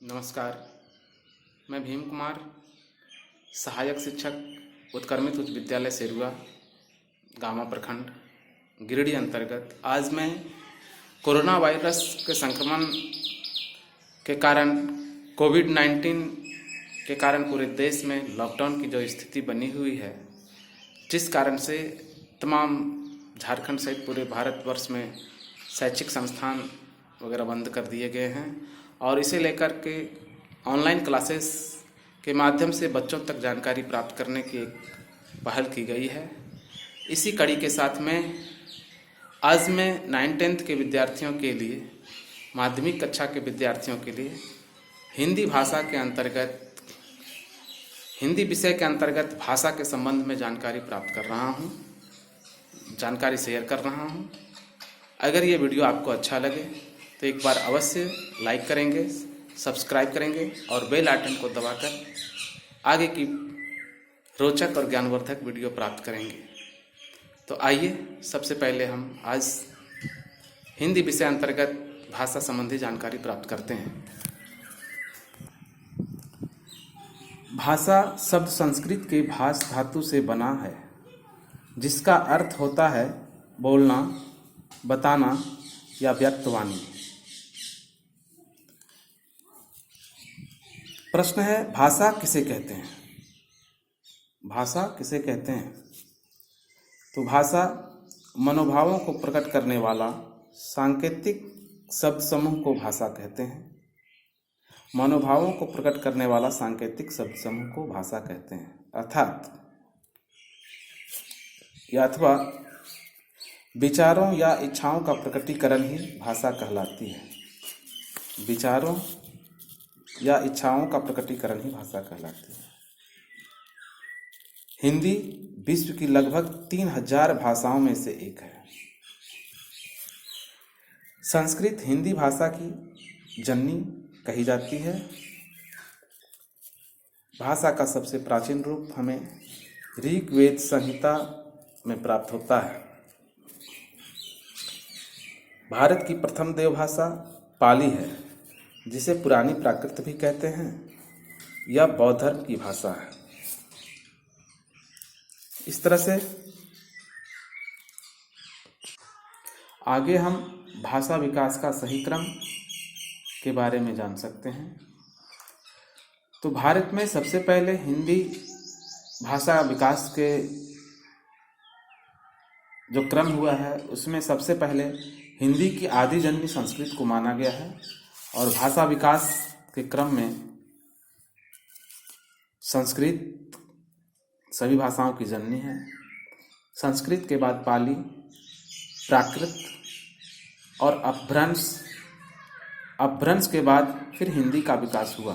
नमस्कार। मैं भीम कुमार, सहायक शिक्षक, उत्क्रमित उच्च विद्यालय सेरुआ, गामा प्रखंड, गिरिडीह अंतर्गत। आज मैं कोरोना वायरस के संक्रमण के कारण कोविड-19 के कारण पूरे देश में लॉकडाउन की जो स्थिति बनी हुई है, जिस कारण से तमाम झारखंड सहित पूरे भारतवर्ष में शैक्षिक संस्थान वगैरह बंद कर दिए गए हैं और इसे लेकर के ऑनलाइन क्लासेस के माध्यम से बच्चों तक जानकारी प्राप्त करने की एक पहल की गई है। इसी कड़ी के साथ में आज मैं 9th-10th के विद्यार्थियों के लिए, माध्यमिक कक्षा के विद्यार्थियों के लिए हिंदी भाषा के अंतर्गत, हिंदी विषय के अंतर्गत भाषा के संबंध में जानकारी प्राप्त कर रहा हूँ, जानकारी शेयर कर रहा हूँ। अगर ये वीडियो आपको अच्छा लगे तो एक बार अवश्य लाइक करेंगे, सब्सक्राइब करेंगे और बेल आइकन को दबाकर आगे की रोचक और ज्ञानवर्धक वीडियो प्राप्त करेंगे। तो आइए सबसे पहले हम आज हिंदी विषय अंतर्गत भाषा संबंधी जानकारी प्राप्त करते हैं। भाषा शब्द संस्कृत के भाष धातु से बना है, जिसका अर्थ होता है बोलना, बताना या व्यक्तवाणी। प्रश्न है, भाषा किसे कहते हैं? भाषा किसे कहते हैं? तो भाषा मनोभावों को प्रकट करने वाला सांकेतिक शब्द समूह को भाषा कहते हैं। मनोभावों को प्रकट करने वाला सांकेतिक शब्द समूह को भाषा कहते हैं, अर्थात या अथवा विचारों या इच्छाओं का प्रकटीकरण ही भाषा कहलाती है। विचारों या इच्छाओं का प्रकटीकरण ही भाषा कहलाती है। हिंदी विश्व की लगभग 3000 भाषाओं में से एक है। संस्कृत हिंदी भाषा की जननी कही जाती है। भाषा का सबसे प्राचीन रूप हमें ऋग्वेद संहिता में प्राप्त होता है। भारत की प्रथम देवभाषा पाली है, जिसे पुरानी प्राकृत भी कहते हैं। यह बौद्ध धर्म की भाषा है। इस तरह से आगे हम भाषा विकास का सही क्रम के बारे में जान सकते हैं। तो भारत में सबसे पहले हिंदी भाषा विकास के जो क्रम हुआ है, उसमें सबसे पहले हिंदी की आदि जननी संस्कृत को माना गया है और भाषा विकास के क्रम में संस्कृत सभी भाषाओं की जननी है। संस्कृत के बाद पाली, प्राकृत और अपभ्रंश के बाद फिर हिंदी का विकास हुआ।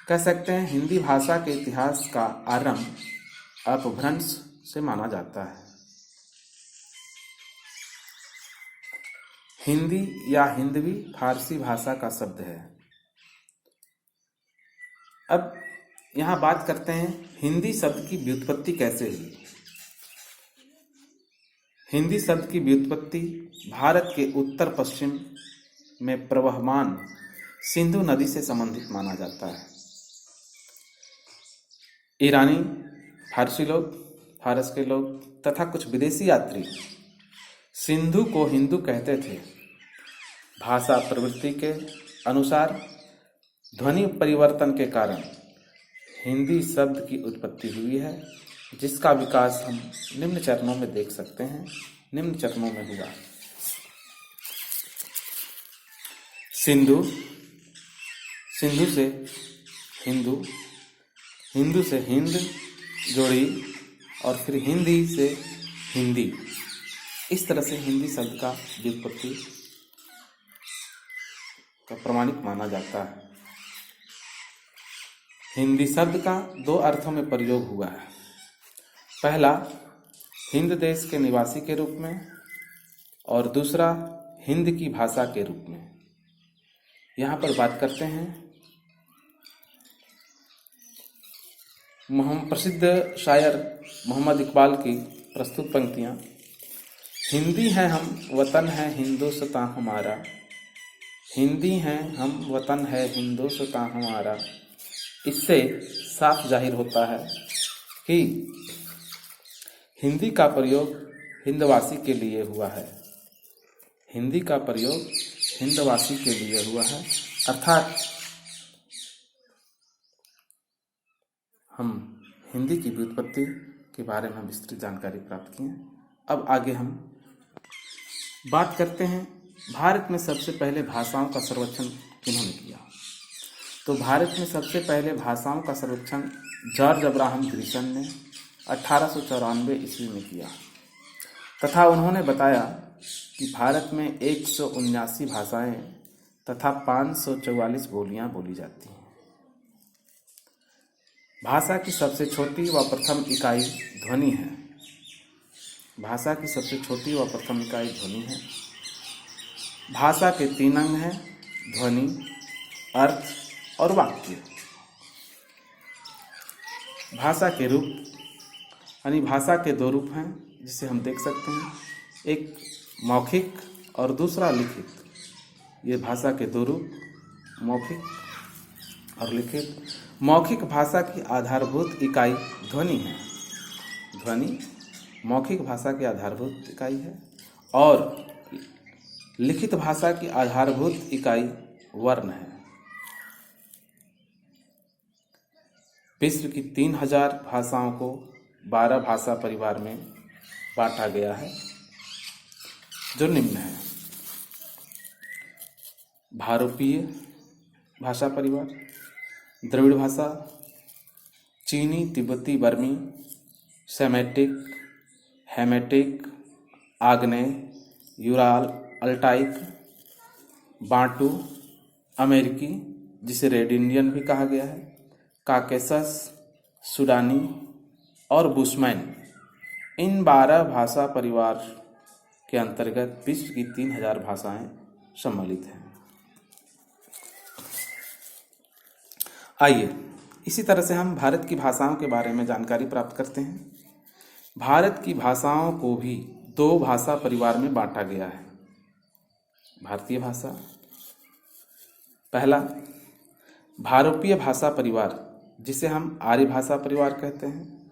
कह सकते हैं हिंदी भाषा के इतिहास का आरंभ अपभ्रंश से माना जाता है। हिंदी या हिंदवी फारसी भाषा का शब्द है। अब यहाँ बात करते हैं हिंदी शब्द की व्युत्पत्ति कैसे हुई। हिंदी शब्द की व्युत्पत्ति भारत के उत्तर पश्चिम में प्रवहमान सिंधु नदी से संबंधित माना जाता है। ईरानी, फारसी लोग, फारस के लोग तथा कुछ विदेशी यात्री सिंधु को हिंदू कहते थे। भाषा प्रवृत्ति के अनुसार ध्वनि परिवर्तन के कारण हिंदी शब्द की उत्पत्ति हुई है, जिसका विकास हम निम्न चरणों में देख सकते हैं। निम्न चरणों में हुआ। सिंधु, सिंधु से हिंदू, हिंदू से हिंद जोड़ी और फिर हिंदी से हिंदी। इस तरह से हिंदी शब्द का व्युत्पत्ति का प्रमाणिक माना जाता है। हिंदी शब्द का 2 अर्थों में प्रयोग हुआ है। पहला हिंद देश के निवासी के रूप में और दूसरा हिंद की भाषा के रूप में। यहाँ पर बात करते हैं प्रसिद्ध शायर मोहम्मद इकबाल की प्रस्तुत पंक्तियाँ। हिंदी है हम, वतन है हिंदुस्तान हमारा, हिंदी हैं हम, वतन है हिंदुस्तां हमारा। इससे साफ जाहिर होता है कि हिंदी का प्रयोग हिंदवासी के लिए हुआ है। हिंदी का प्रयोग हिंदवासी के लिए हुआ है, अर्थात हम हिंदी की व्युत्पत्ति के बारे में विस्तृत जानकारी प्राप्त की है। अब आगे हम बात करते हैं भारत में सबसे पहले भाषाओं का सर्वेक्षण किन्होंने किया। तो भारत में सबसे पहले भाषाओं का सर्वेक्षण जॉर्ज अब्राहम ग्रिसन ने 1894 ईस्वी में किया तथा उन्होंने बताया कि भारत में 179 भाषाएं तथा 544 बोलियां बोली जाती हैं। भाषा की सबसे छोटी व प्रथम इकाई ध्वनि है। भाषा की सबसे छोटी व प्रथम इकाई ध्वनि है। भाषा के 3 अंग हैं, ध्वनि, अर्थ और वाक्य। भाषा के रूप यानी भाषा के 2 रूप हैं जिसे हम देख सकते हैं, एक मौखिक और दूसरा लिखित। ये भाषा के 2 रूप, मौखिक और लिखित। मौखिक भाषा की आधारभूत इकाई ध्वनि है। ध्वनि मौखिक भाषा की आधारभूत इकाई है और लिखित भाषा की आधारभूत इकाई वर्ण है। विश्व की 3000 भाषाओं को 12 भाषा परिवार में बांटा गया है, जो निम्न है: भारोपीय भाषा परिवार, द्रविड़ भाषा, चीनी, तिब्बती, बर्मी, सेमेटिक, हेमेटिक, आग्नेय, यूराल, अल्टाइक, बांटू, अमेरिकी जिसे रेड इंडियन भी कहा गया है, काकेशस, सूडानी और बुशमैन। इन 12 भाषा परिवार के अंतर्गत विश्व की 3000 भाषाएं सम्मिलित हैं। आइए इसी तरह से हम भारत की भाषाओं के बारे में जानकारी प्राप्त करते हैं। भारत की भाषाओं को भी 2 भाषा परिवार में बांटा गया है। भारतीय भाषा, पहला भारोपीय भाषा परिवार जिसे हम आर्य भाषा परिवार कहते हैं,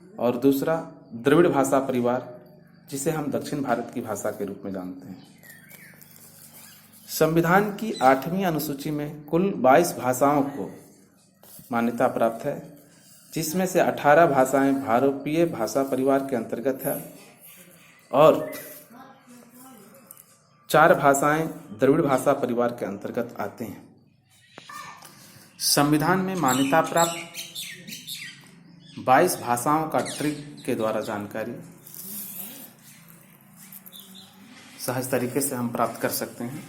और दूसरा द्रविड़ भाषा परिवार जिसे हम दक्षिण भारत की भाषा के रूप में जानते हैं। संविधान की 8वीं अनुसूची में कुल 22 भाषाओं को मान्यता प्राप्त है, जिसमें से 18 भाषाएं भारोपीय भाषा परिवार के अंतर्गत है और 4 भाषाएं द्रविड़ भाषा परिवार के अंतर्गत आते हैं। संविधान में मान्यता प्राप्त 22 भाषाओं का ट्रिक के द्वारा जानकारी सहज तरीके से हम प्राप्त कर सकते हैं।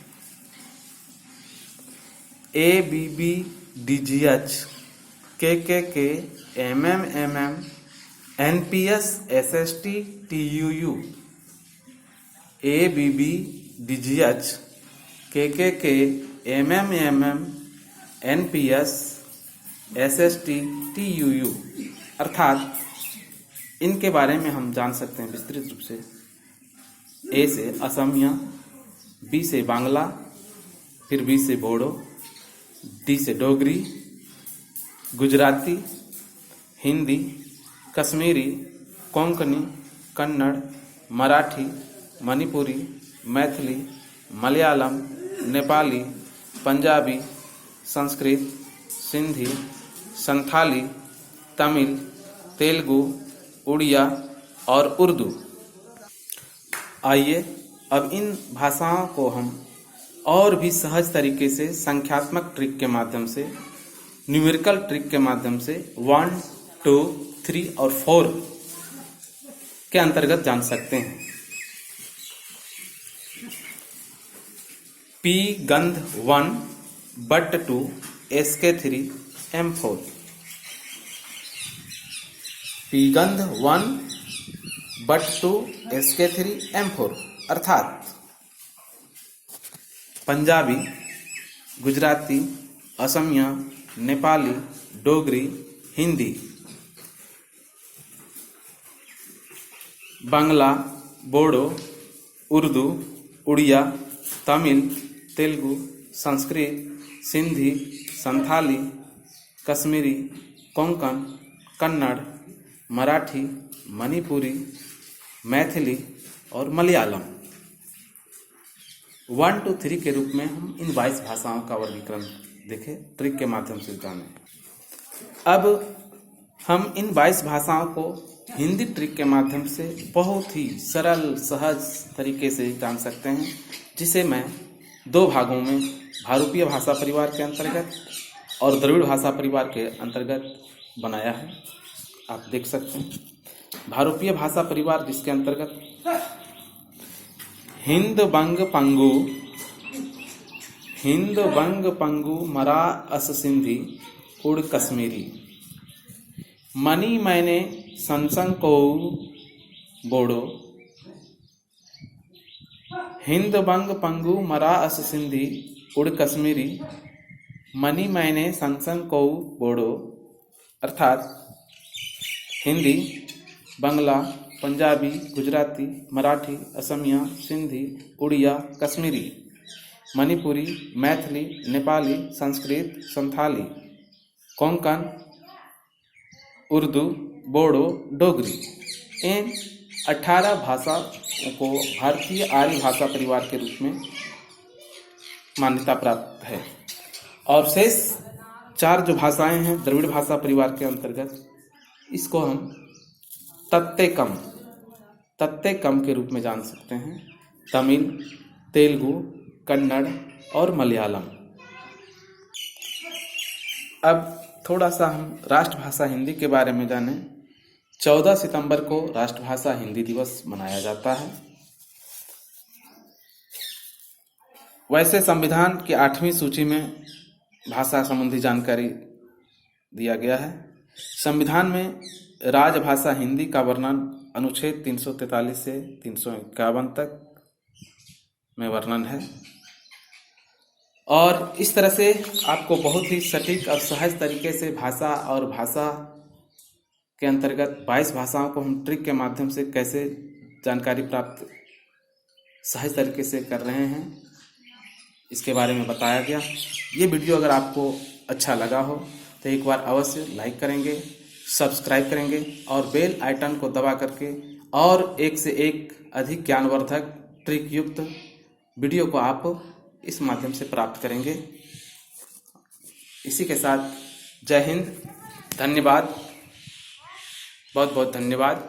ABBDGH KKK MMMM NPS SST TUU ABBDGH KKK MMMM NPS SST TUU अर्थात इनके बारे में हम जान सकते हैं विस्तृत रूप से। A से असमिया, B से बांग्ला, फिर B से बोडो, D से डोगरी, गुजराती, हिंदी, कश्मीरी, कोंकणी, कन्नड़, मराठी, मणिपुरी, मैथिली, मलयालम, नेपाली, पंजाबी, संस्कृत, सिंधी, संथाली, तमिल, तेलुगु, उड़िया और उर्दू। आइए अब इन भाषाओं को हम और भी सहज तरीके से संख्यात्मक ट्रिक के माध्यम से, न्यूमेरिकल ट्रिक के माध्यम से 1, 2, 3 और 4 के अंतर्गत जान सकते हैं। P गंध 1 बट 2 SK3 M4। P गंध 1 बट 2 SK3 M4 अर्थात पंजाबी, गुजराती, असमिया, नेपाली, डोगरी, हिंदी, बांग्ला, बोडो, उर्दू, उड़िया, तमिल, तेलुगु, संस्कृत, सिंधी, संथाली, कश्मीरी, कोंकण, कन्नड़, मराठी, मणिपुरी, मैथिली और मलयालम 1 to 3 के रूप में हम इन 22 भाषाओं का वर्गीकरण देखें, ट्रिक के माध्यम से जानें। अब हम इन 22 भाषाओं को हिंदी ट्रिक के माध्यम से बहुत ही सरल सहज तरीके से जान सकते हैं, जिसे मैं 2 भागों में भारूपीय भाषा परिवार के अंतर्गत और द्रविड़ भाषा परिवार के अंतर्गत बनाया है। आप देख सकते हैं भारूपीय भाषा परिवार, जिसके अंतर्गत हिंद बंग पंगु मरा अस सिंधी उड़ कश्मीरी, मनी मैंने संसंग को बोडो, हिंद बंग पंगु मरा अस सिंधी उड़ कश्मीरी, मनी मैंने संसंग को बोडो, अर्थात हिंदी, बांग्ला, पंजाबी, गुजराती, मराठी, असमिया, सिंधी, उड़िया, कश्मीरी, मणिपुरी, मैथिली, नेपाली, संस्कृत, संथाली, कोंकण, उर्दू, बोडो, डोगरी, इन 18 भाषाओं को भारतीय आर्य भाषा परिवार के रूप में मान्यता प्राप्त है। और शेष 4 जो भाषाएं हैं द्रविड़ भाषा परिवार के अंतर्गत, इसको हम तत्ते कम के रूप में जान सकते हैं। तमिल, तेलुगु, कन्नड़ और मलयालम। अब थोड़ा सा हम राष्ट्रभाषा हिंदी के बारे में जानें। 14 सितंबर को राष्ट्रभाषा हिंदी दिवस मनाया जाता है। वैसे संविधान की 8वीं सूची में भाषा संबंधी जानकारी दिया गया है। संविधान में राजभाषा हिंदी का वर्णन अनुच्छेद 343 से 351 तक में वर्णन है। और इस तरह से आपको बहुत ही सटीक और सहज तरीके से भाषा और भाषा के अंतर्गत 22 भाषाओं को हम ट्रिक के माध्यम से कैसे जानकारी प्राप्त सहज तरीके से कर रहे हैं, इसके बारे में बताया गया। ये वीडियो अगर आपको अच्छा लगा हो तो एक बार अवश्य लाइक करेंगे, सब्सक्राइब करेंगे और बेल आइकन को दबा करके और एक से एक अधिक ज्ञानवर्धक ट्रिक युक्त वीडियो को आप इस माध्यम से प्राप्त करेंगे। इसी के साथ जय हिंद, धन्यवाद, बहुत बहुत धन्यवाद।